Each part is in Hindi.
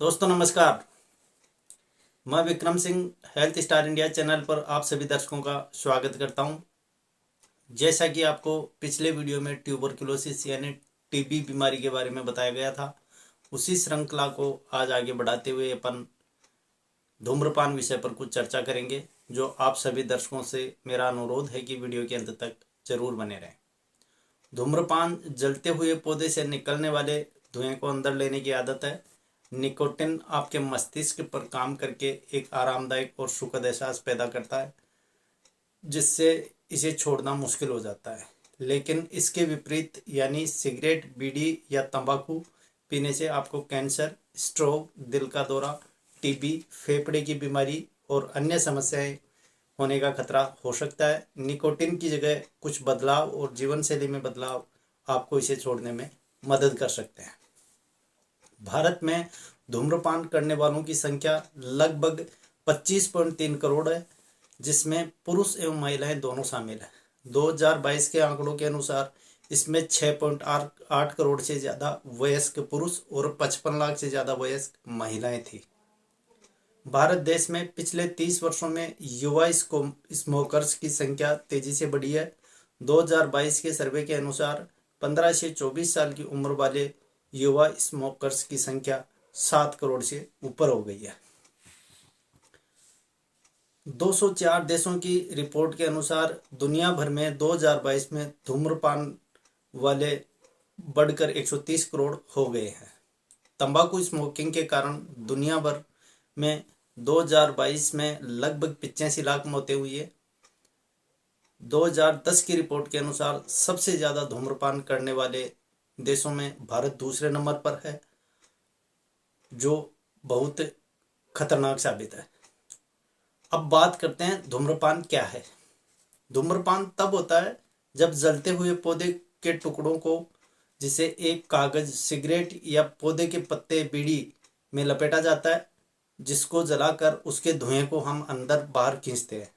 दोस्तों नमस्कार। मैं Vikram Singh health star India channel पर आप सभी दर्शकों का स्वागत करता हूं। जैसा कि आपको पिछले वीडियो में ट्यूबरकुलोसिस यानी टीबी बीमारी के बारे में बताया गया था, उसी श्रृंखला को आज आगे बढ़ाते हुए अपन धूम्रपान विषय पर कुछ चर्चा करेंगे। जो आप सभी दर्शकों से मेरा अनुरोध है कि वीडियो के अंत तक जरूर बने रहें। धूम्रपान जलते हुए पौधे से निकलने वाले धुएं को अंदर लेने की आदत है। निकोटिन आपके मस्तिष्क पर काम करके एक आरामदायक और सुखद एहसास पैदा करता है, जिससे इसे छोड़ना मुश्किल हो जाता है। लेकिन इसके विपरीत यानी सिगरेट, बीड़ी या तंबाकू पीने से आपको कैंसर, स्ट्रोक, दिल का दौरा, टीबी, फेफड़े की बीमारी और अन्य समस्याएं होने का खतरा हो सकता है। निकोटिन की जगह कुछ बदलाव और जीवन शैली में बदलाव आपको इसे छोड़ने में मदद कर सकते हैं। भारत में धूम्रपान करने वालों की संख्या लगभग 25.3 करोड़ है, जिसमें पुरुष एवं महिलाएं दोनों शामिल हैं। 2022 के आंकड़ों के अनुसार इसमें 6.8 करोड़ से ज़्यादा वयस्क पुरुष और 55 लाख से ज़्यादा वयस्क महिलाएं थी। भारत देश में पिछले 30 वर्षों में युवा स्मोकर्स की संख्या तेजी से बढ़ी है। 2022 के सर्वे के अनुसार 15 से 24 साल की उम्र वाले युवा स्मोकर्स की संख्या 7 करोड़ से ऊपर हो गई है। 204 देशों की रिपोर्ट के अनुसार दुनिया भर में 2022 में धूम्रपान वाले बढ़कर 130 करोड़ हो गए हैं। तंबाकू स्मोकिंग के कारण दुनिया भर में 2022 में लगभग 85 लाख मौतें हुई है। 2010 की रिपोर्ट के अनुसार सबसे ज़्यादा धूम्रपान करने वाले देशों में भारत दूसरे नंबर पर है, जो बहुत खतरनाक साबित है। अब बात करते हैं धूम्रपान क्या है। धूम्रपान तब होता है जब जलते हुए पौधे के टुकड़ों को, जिसे एक कागज, सिगरेट या पौधे के पत्ते, बीड़ी में लपेटा जाता है, जिसको जलाकर उसके धुएं को हम अंदर बाहर खींचते हैं।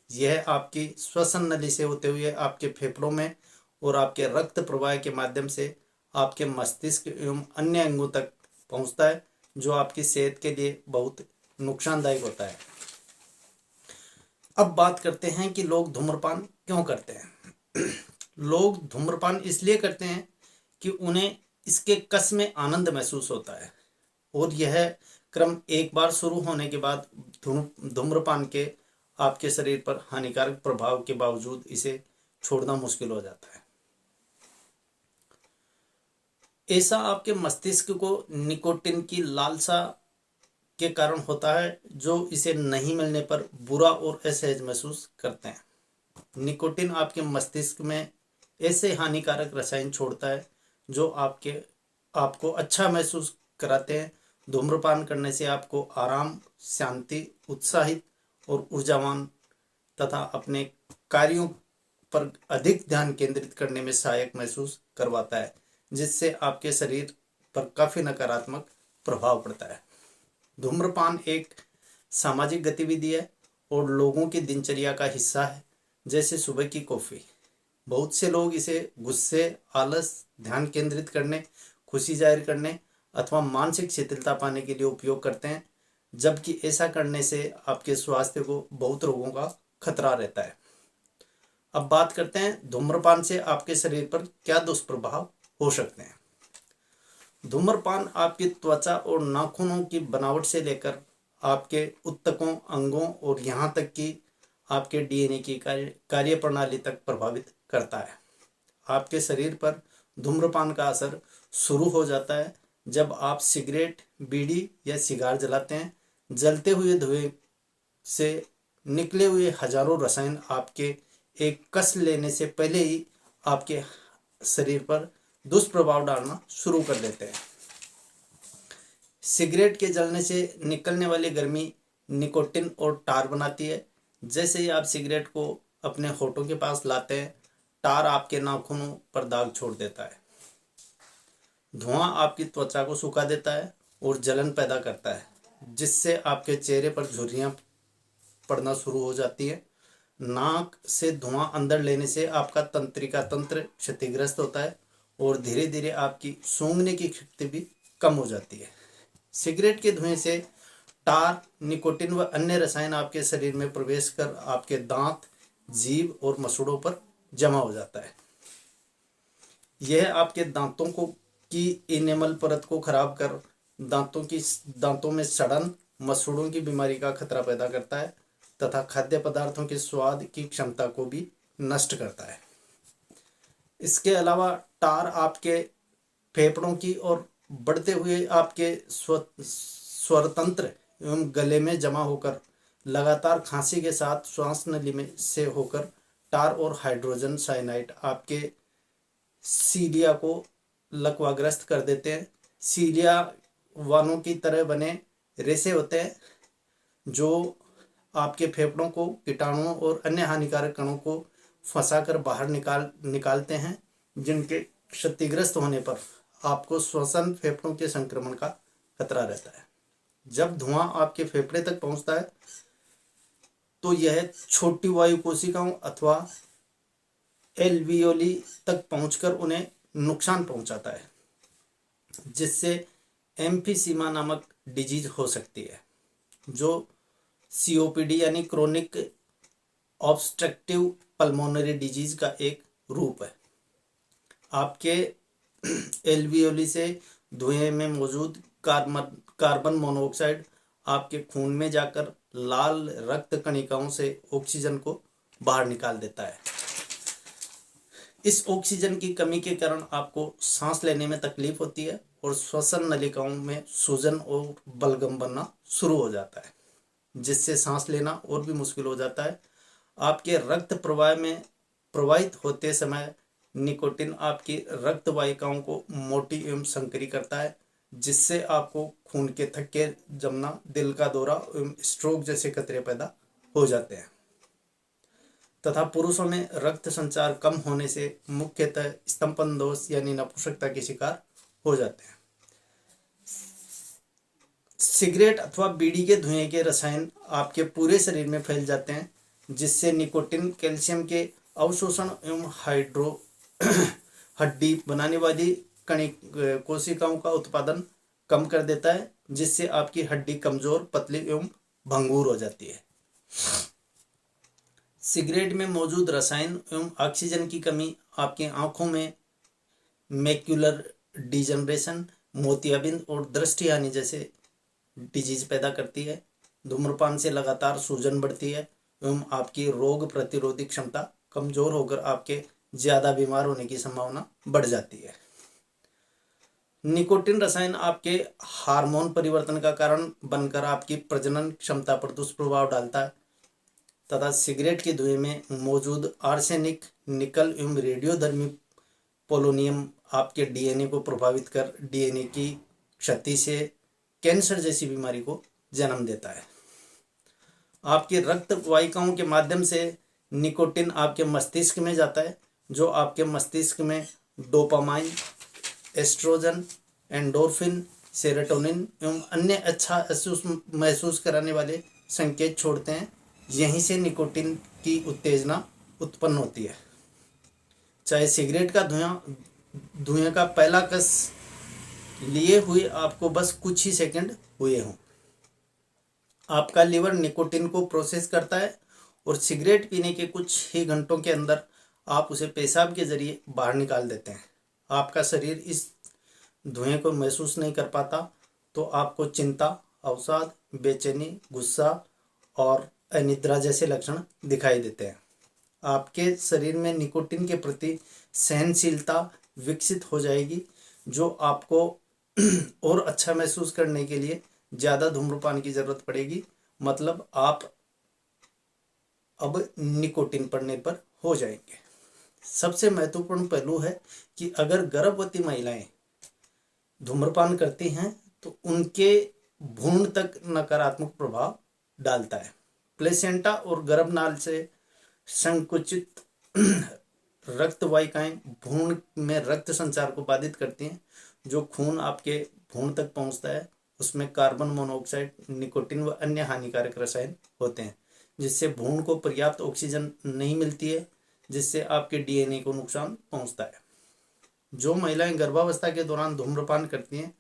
यह आपकी श्वसन नली से होते हुए आपके फेफड़ों में और आपके रक्त प्रवाह के माध्यम से आपके मस्तिष्क एवं अन्य अंगों तक पहुंचता है, जो आपकी सेहत के लिए बहुत नुकसानदायक होता है। अब बात करते हैं कि लोग धूम्रपान क्यों करते हैं। लोग धूम्रपान इसलिए करते हैं कि उन्हें इसके कस में आनंद महसूस होता है, और यह क्रम एक बार शुरू होने के बाद धूम्रपान के आपके शरीर पर हानिकारक प्रभाव के बावजूद इसे छोड़ना मुश्किल हो जाता है। ऐसा आपके मस्तिष्क को निकोटिन की लालसा के कारण होता है, जो इसे नहीं मिलने पर बुरा और असहज महसूस करते हैं। निकोटिन आपके मस्तिष्क में ऐसे हानिकारक रसायन छोड़ता है जो आपको अच्छा महसूस कराते हैं। धूम्रपान करने से आपको आराम, शांति, उत्साहित और ऊर्जावान तथा अपने कार्यों पर अधिक ध्यान केंद्रित करने में सहायक महसूस करवाता है, जिससे आपके शरीर पर काफ़ी नकारात्मक प्रभाव पड़ता है। धूम्रपान एक सामाजिक गतिविधि है और लोगों की दिनचर्या का हिस्सा है, जैसे सुबह की कॉफ़ी। बहुत से लोग इसे गुस्से, आलस, ध्यान केंद्रित करने, खुशी जाहिर करने अथवा मानसिक शिथिलता पाने के लिए उपयोग करते हैं, जबकि ऐसा करने से आपके स्वास्थ्य को बहुत रोगों का खतरा रहता है। अब बात करते हैं धूम्रपान से आपके शरीर पर क्या दुष्प्रभाव हो सकते हैं। धूम्रपान आपकी त्वचा और नाखूनों की बनावट से लेकर आपके ऊतकों, अंगों और यहाँ तक कि आपके डीएनए की कार्य प्रणाली तक प्रभावित करता है। आपके शरीर पर धूम्रपान का असर शुरू हो जाता है जब आप सिगरेट, बीड़ी या सिगार जलाते हैं। जलते हुए धुएं से निकले हुए हजारों रसायन आपके एक कस लेने से पहले ही आपके शरीर पर दुष्प्रभाव डालना शुरू कर देते हैं। सिगरेट के जलने से निकलने वाली गर्मी निकोटिन और टार बनाती है। जैसे ही आप सिगरेट को अपने होठों के पास लाते हैं, टार आपके नाखूनों पर दाग छोड़ देता है। धुआं आपकी त्वचा को सुखा देता है और जलन पैदा करता है, जिससे आपके चेहरे पर झुर्रियां पड़ना शुरू हो जाती है। नाक से धुआं अंदर लेने से आपका तंत्रिका तंत्र क्षतिग्रस्त होता है और धीरे धीरे आपकी सूंघने की शक्ति भी कम हो जाती है। सिगरेट के धुएं से टार, निकोटिन व अन्य रसायन आपके शरीर में प्रवेश कर आपके दांत, जीभ और मसूड़ों पर जमा हो जाता है। यह आपके दांतों को की इनेमल परत को खराब कर दांतों में सड़न, मसूड़ों की बीमारी का खतरा पैदा करता है तथा खाद्य पदार्थों के स्वाद की क्षमता को भी नष्ट करता है। इसके अलावा टार आपके फेफड़ों की और बढ़ते हुए आपके स्वरतंत्र एवं गले में जमा होकर लगातार खांसी के साथ श्वास नली में से होकर टार और हाइड्रोजन साइनाइड आपके सीलिया को लकवाग्रस्त कर देते हैं। सीलिया वानों की तरह बने रेशे होते हैं जो आपके फेफड़ों को कीटाणुओं और अन्य हानिकारक कणों को फंसाकर बाहर निकालते हैं, जिनके क्षतिग्रस्त होने पर आपको श्वसन फेफड़ों के संक्रमण का खतरा रहता है। जब धुआं आपके फेफड़े तक पहुंचता है तो यह छोटी वायु कोशिकाओं अथवा एल्वियोली तक पहुंचकर उन्हें नुकसान पहुंचाता है, जिससे एम्फीसीमा नामक डिजीज हो सकती है, जो सीओपीडी यानी क्रोनिक ऑब्स्ट्रक्टिव पल्मोनरी डिजीज का एक रूप है। आपके एल्वियोली से धुएं में मौजूद कार्बन मोनोऑक्साइड आपके खून में जाकर लाल रक्त कणिकाओं से ऑक्सीजन को बाहर निकाल देता है। इस ऑक्सीजन की कमी के कारण आपको सांस लेने में तकलीफ होती है और श्वसन नलिकाओं में सूजन और बलगम बनना शुरू हो जाता है, जिससे सांस लेना और भी मुश्किल हो जाता है। आपके रक्त प्रवाह में प्रवाहित होते समय निकोटिन आपकी रक्त वाहिकाओं को मोटी एवं संकरी करता है, जिससे आपको खून के थक्के जमना, दिल का दौरा एवं स्ट्रोक जैसे खतरे पैदा हो जाते हैं तथा पुरुषों में रक्त संचार कम होने से मुख्यतः स्तंभन दोष यानी नपुंसकता के शिकार हो जाते हैं। सिगरेट अथवा बीड़ी के धुएं के रसायन आपके पूरे शरीर में फैल जाते हैं, जिससे निकोटिन कैल्शियम के अवशोषण एवं हड्डी बनाने वाली कोशिकाओं का उत्पादन कम कर देता है, जिससे आपकी हड्डी कमजोर, पतली एवं भंगुर हो जाती है। सिगरेट में मौजूद रसायन एवं ऑक्सीजन की कमी आपकी आंखों में मैक्यूलर डिजनरेशन, मोतियाबिंद और दृष्टि हानि जैसे डिजीज पैदा करती है। धूम्रपान से लगातार सूजन बढ़ती है एवं आपकी रोग प्रतिरोधी क्षमता कमजोर होकर आपके ज्यादा बीमार होने की संभावना बढ़ जाती है। निकोटिन रसायन आपके हार्मोन परिवर्तन का कारण बनकर आपकी प्रजनन क्षमता पर दुष्प्रभाव डालता है तथा सिगरेट के धुएं में मौजूद आर्सेनिक, निकल एवं रेडियोधर्मी पोलोनियम आपके डीएनए को प्रभावित कर डीएनए की क्षति से कैंसर जैसी बीमारी को जन्म देता है। आपकी रक्त वाहिकाओं के माध्यम से निकोटिन आपके मस्तिष्क में जाता है, जो आपके मस्तिष्क में डोपामाइन, एस्ट्रोजन, एंडोर्फिन, सेरोटोनिन एवं अन्य अच्छा महसूस कराने वाले संकेत छोड़ते हैं। यहीं से निकोटिन की उत्तेजना उत्पन्न होती है। चाहे सिगरेट का धुएं का पहला कस लिए हुए आपको बस कुछ ही सेकंड हुए हों, आपका लिवर निकोटिन को प्रोसेस करता है और सिगरेट पीने के कुछ ही घंटों के अंदर आप उसे पेशाब के जरिए बाहर निकाल देते हैं। आपका शरीर इस धुएं को महसूस नहीं कर पाता, तो आपको चिंता, अवसाद, बेचैनी, गुस्सा और अनिद्रा जैसे लक्षण दिखाई देते हैं। आपके शरीर में निकोटिन के प्रति सहनशीलता विकसित हो जाएगी, जो आपको और अच्छा महसूस करने के लिए ज़्यादा धूम्रपान की जरूरत पड़ेगी। मतलब आप अब निकोटिन पर निर्भर हो जाएंगे। सबसे महत्वपूर्ण पहलू है कि अगर गर्भवती महिलाएं धूम्रपान करती हैं तो उनके भ्रूण तक नकारात्मक प्रभाव डालता है। प्लेसेंटा और गर्भनाल से संकुचित रक्त वाहिकाएं भ्रूण में रक्त संचार को बाधित करती हैं। जो खून आपके भ्रूण तक पहुंचता है उसमें कार्बन मोनोऑक्साइड, निकोटिन व अन्य हानिकारक रसायन होते हैं, जिससे भ्रूण को पर्याप्त ऑक्सीजन नहीं मिलती है, जिससे आपके डीएनए को नुकसान पहुंचता है। जो महिलाएं गर्भावस्था के दौरान धूम्रपान करती हैं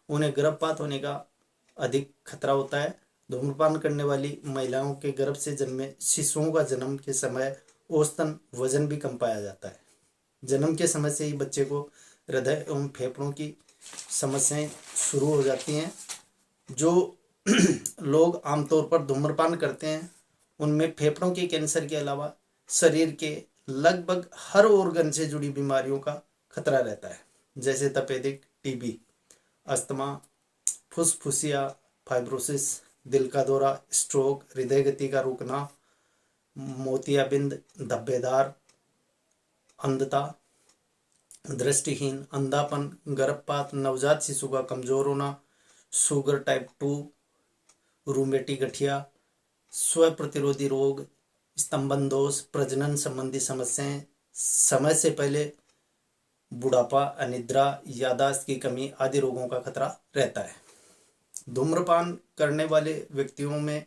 उन्हें गर्भपात होने का अधिक खतरा होता है। धूम्रपान करने वाली महिलाओं के गर्भ से जन्मे शिशुओं का जन्म के समय औसतन वजन भी कम पाया जाता है। जन्म के समय से ही बच्चे को हृदय एवं फेफड़ों की समस्याएं शुरू हो जाती हैं। जो लोग आमतौर पर धूम्रपान करते हैं उनमें फेफड़ों के कैंसर के अलावा शरीर के लगभग हर ऑर्गन से जुड़ी बीमारियों का खतरा रहता है, जैसे तपेदिक, टीबी, अस्थमा, फुसफुसिया, फाइब्रोसिस, दिल का दौरा, स्ट्रोक, हृदय गति का रुकना, मोतियाबिंद, धब्बेदार, अंधता, दृष्टिहीन, अंधापन, गर्भपात, नवजात शिशु का कमजोर होना, शुगर टाइप 2, रूमेटी गठिया, स्व प्रतिरोधी रोग, स्तंभन दोष, प्रजनन संबंधी समस्याएं, समय से पहले बुढ़ापा, अनिद्रा, याददाश्त की कमी आदि रोगों का खतरा रहता है। धूम्रपान करने वाले व्यक्तियों में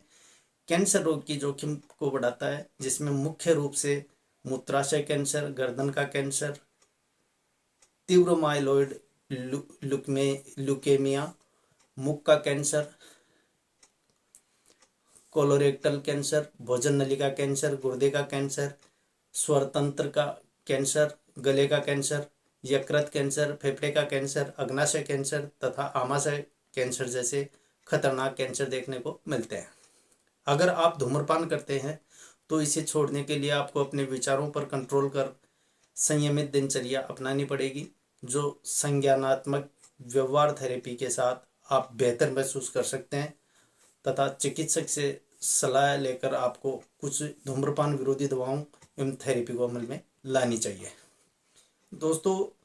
कैंसर रोग की जोखिम को बढ़ाता है, जिसमें मुख्य रूप से मूत्राशय कैंसर, गर्दन का कैंसर, तीव्र माइलॉइड ल्यूकेमिया, मुख का कैंसर, कोलोरेक्टल कैंसर, भोजन नलिका कैंसर, गुर्दे का कैंसर, स्वर तंत्र का कैंसर, गले का कैंसर, यकृत कैंसर, फेफड़े का कैंसर, अग्नाशय कैंसर तथा आमाशय कैंसर जैसे खतरनाक कैंसर देखने को मिलते हैं। अगर आप धूम्रपान करते हैं तो इसे छोड़ने के लिए आपको अपने विचारों पर कंट्रोल कर संयमित दिनचर्या अपनानी पड़ेगी, जो संज्ञानात्मक व्यवहार थेरेपी के साथ आप बेहतर महसूस कर सकते हैं तथा चिकित्सक से सलाह लेकर आपको कुछ धूम्रपान विरोधी दवाओं एवं थेरेपी को अमल में लानी चाहिए। दोस्तों,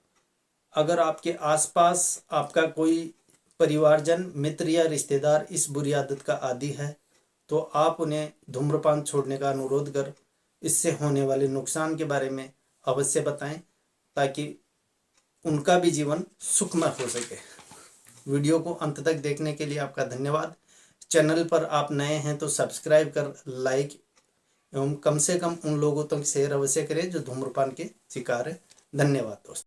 अगर आपके आसपास आपका कोई परिवारजन, मित्र या रिश्तेदार इस बुरी आदत का आदी है तो आप उन्हें धूम्रपान छोड़ने का अनुरोध कर इससे होने वाले नुकसान के बारे में अवश्य बताएं, ताकि उनका भी जीवन सुखमय हो सके। वीडियो को अंत तक देखने के लिए आपका धन्यवाद। चैनल पर आप नए हैं तो सब्सक्राइब कर लाइक एवं कम से कम उन लोगों तक शेयर अवश्य करें जो धूम्रपान के शिकार हैं। धन्यवाद दोस्तों।